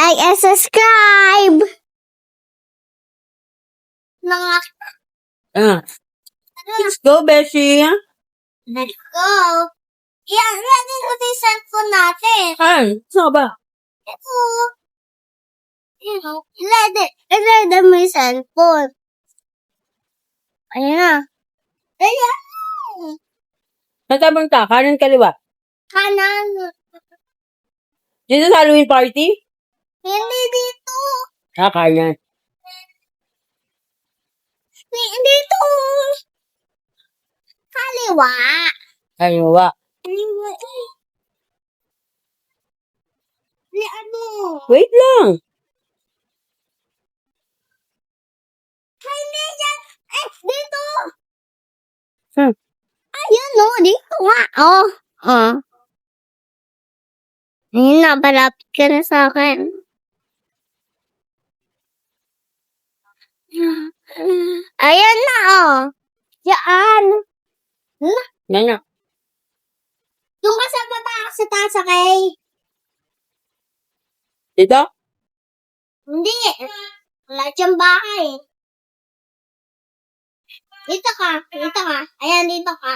like and subscribe. Mga Let's go, Beshi. let's go. Yan, ready na yung cellphone natin. Ay, saan ba? Ito. Ready mo yung cellphone. Ayan na. Ayan. Saan tayo punta? Kanan kaliwa? Kanan. Dito sa Halloween party? Hindi dito. Kanan. Dito. Kaliwa. Kaliwa. Kaliwa eh. Ano? Wait lang. Hindi yan. Dito. Hmm. Ayun no, dito nga. Ayun na, palapit ka na sa akin. Ayan na, Yan. Yan na. Doon ka sa baba sa taas, okay? Dito? Hindi. Wala siyang bahay. Dito ka. Ayan, dito ka.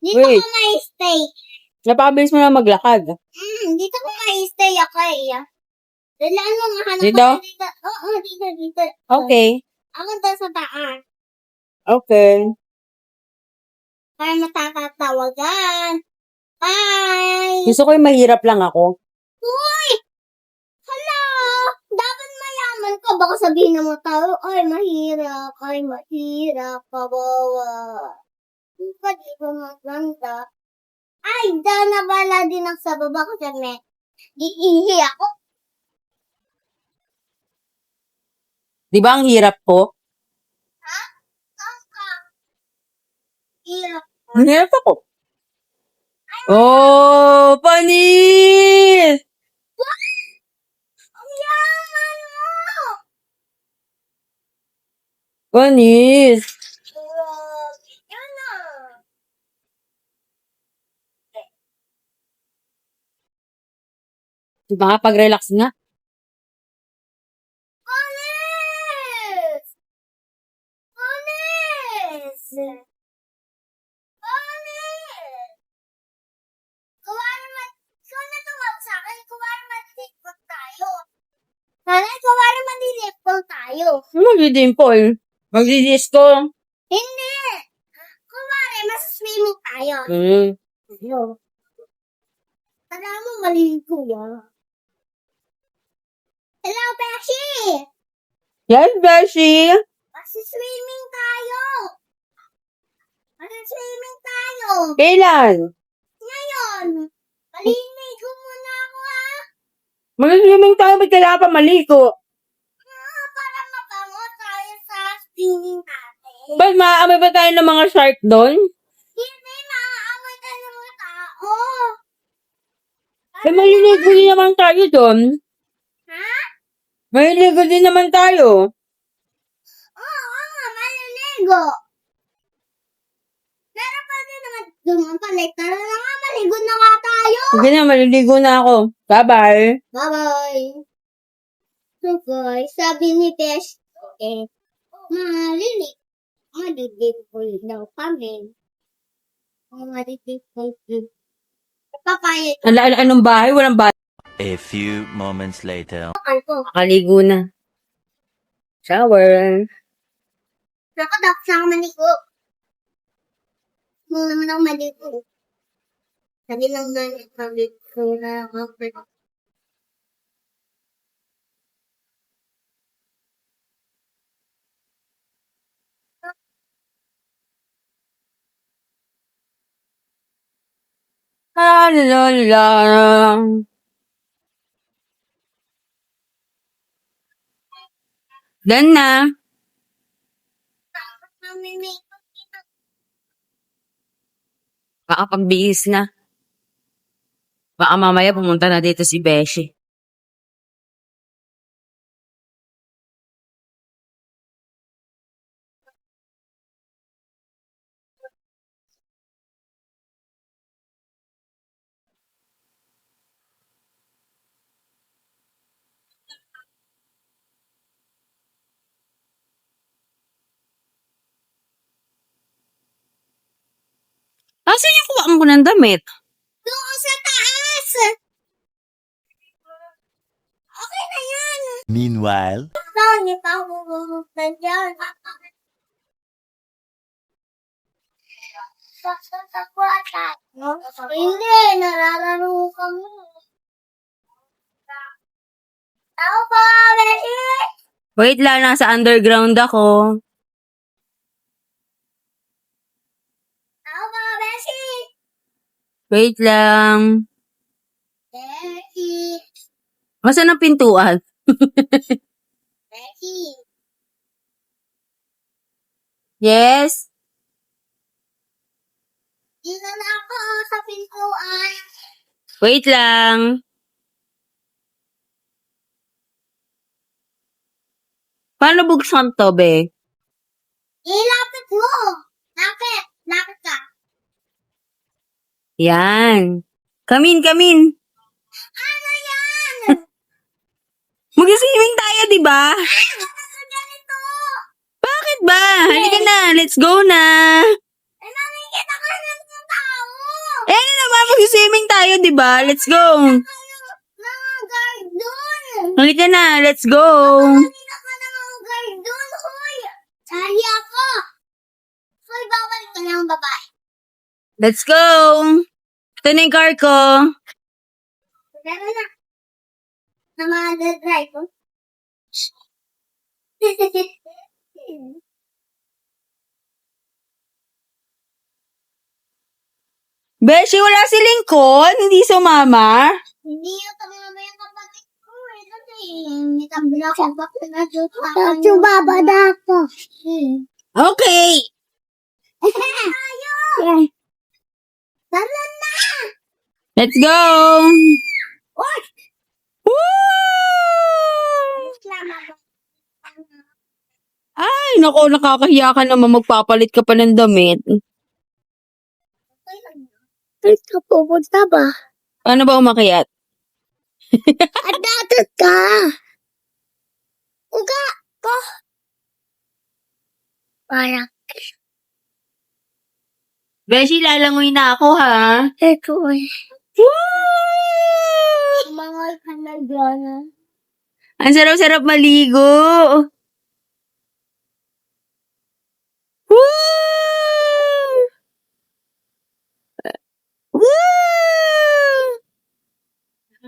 Dito Wait. ka ma-stay. Napakabilis mo na maglakad. Dito ka ma-stay, okay? Dalaan mo, mahanap Dito? ka dito. Oo, dito. Okay. Ako doon sa taas. Okay. Para matatatawagan. Bye! Gusto ko yung mahirap lang ako. Uy! Hala! Dapat mayaman ka. Baka sabihin mo tao, ay mahirap, kabawa. Hindi ka di ba maganda? Ay, nabala din ako sa baba ko kasi iihi ako. Di ba ang hirap ko? Hirap. Ang hirap ako. Oh, panis! Ang yaman mo! Panis! Yan na. Makapag-relax nga. Honest! Ikaw na tumawag sa akin. Kuwari malilipol tayo. Nanay, kuwari malilipol tayo. Mag-dimple. Magdi-disco. Hindi! Kuwari, mas-swimming tayo. Tala mo, maliligo yan. Hello, Beshi! Yes, Beshi. Mas-swimming tayo. Mas-swimming tayo. Kailan? Ngayon, maliligo muna ako Mag-swimming tayo. Ba't kailangan pa maligo? para mabango tayo sa swimming natin. Ba't maaamoy ba tayo ng mga shark doon? Hindi, maaamoy tayo ng mga tao. Eh, maliligo din naman tayo doon. Ha? Maliligo din naman tayo. Oo nga, maliligo. Pero pwede naman dumapalik. Tara na nga, maligo na nga tayo. Sige na, maliligo na ako. Bye-bye. Bye-bye. So guys, sabi ni Besh, maliligo daw kami. Maliligo. Papayag Anong bahay? Walang bahay. A few moments later. ko. Nakaligo na. Shower. Nakatapos na ako maligo. Muna naman ako maligo. Sabi lang na maligo na ako. Done na. Baka pagbihis na. Baka mamaya pumunta na dito si Beshi. Asan yung kuha mo ng damit? Doon sa taas! Okay na yan! Meanwhile, Hindi pa ako pumunta dyan. Sa kwarta. Hindi, narararo kami. Tao po, Beshi! Wait lang, nasa underground ako. Tao po, Beshi! Wait lang. Beshi! Asan ang pintuan? Beshi! Yes? Dito na ako sa pintuan. Wait lang. Paano buksan to, be? Ilapit mo! Lapit! Lapit ka! Yan. Come in. Ano yan? Mag-swimming tayo, di ba? Ano ganito? Bakit ba? Halika na, let's go na. Eh, nakikita ka ng tao! Eh, ano naman, mag-swimming tayo, di ba? Let's go. Mga guard dun! Halika na, let's go. Nakita ka ng mga guard dun, hoy! Sali ako! Hoy, bawal ka ng babae. Let's go. Ito na yung car ko. Pero na. Na mga drive ko. Beshi, wala si Lincoln. Hindi sumama. Hindi yung tumama yung kapatid ko eh. Kasi hindi kami na ako bakit na Chubaba na ako. Okay. Tayo! Tara na! Let's go. Uy! Woo! Ay, nako, nakakahiya ka naman. Magpapalit ka pa ng damit. Saan ka pupunta ba? Paano ba umakyat? Adatot ka! Uga ko! Parang, Beshi, lalangoy na ako, ha? ito eh. Woo! Mga ka na gana. Ang sarap-sarap maligo. Woo! Woo!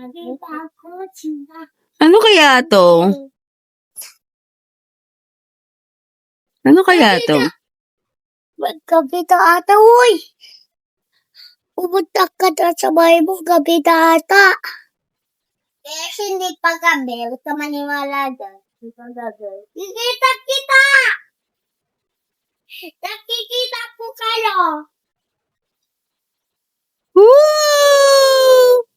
Nakita ko, china. Ano kaya to? Ano kaya to? Magkabita ata, uy! Pumunta ka na sa bahay mo, gabi na ata. Eh, hindi pa gabi. Huwag ka maniwala dyan. Hindi pa gabi. Kikita kita! Nakikita ko kayo! Woo!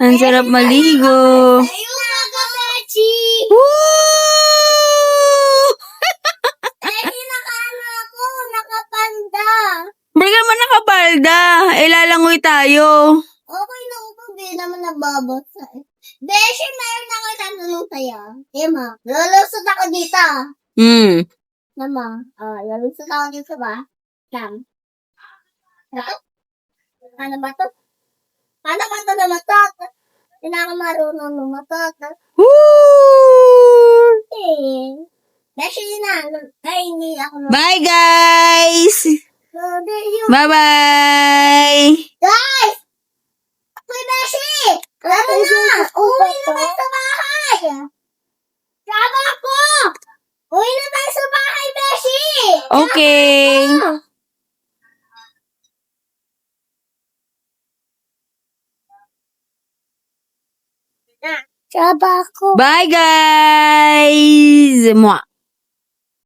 Ang sarap maligo. Ayun na gabechi! Woo! Eh, nakaano ako, nakapanda. Ba't ka naman nakapalda? Eh, lalangoy tayo. Okay na ako, hindi naman nababasa eh. Beshi, mayroon ako tatanong sa'yo. Ema, lulusot ako dito. Mama, lulusot ako dito ba? Sam. Ano ba to? Paano ba to lumatot? Hindi ako marunong lumatot. Woo! Eh. Beshi na. Ay, hindi ako Bye, guys! Bye-bye! Guys! Uy, Beshi! Tara na! Uwi na tayo sa bahay! Sama ko! Uwi na tayo sa bahay, Beshi! Okay. Sama ko! Bye, guys! Mwah.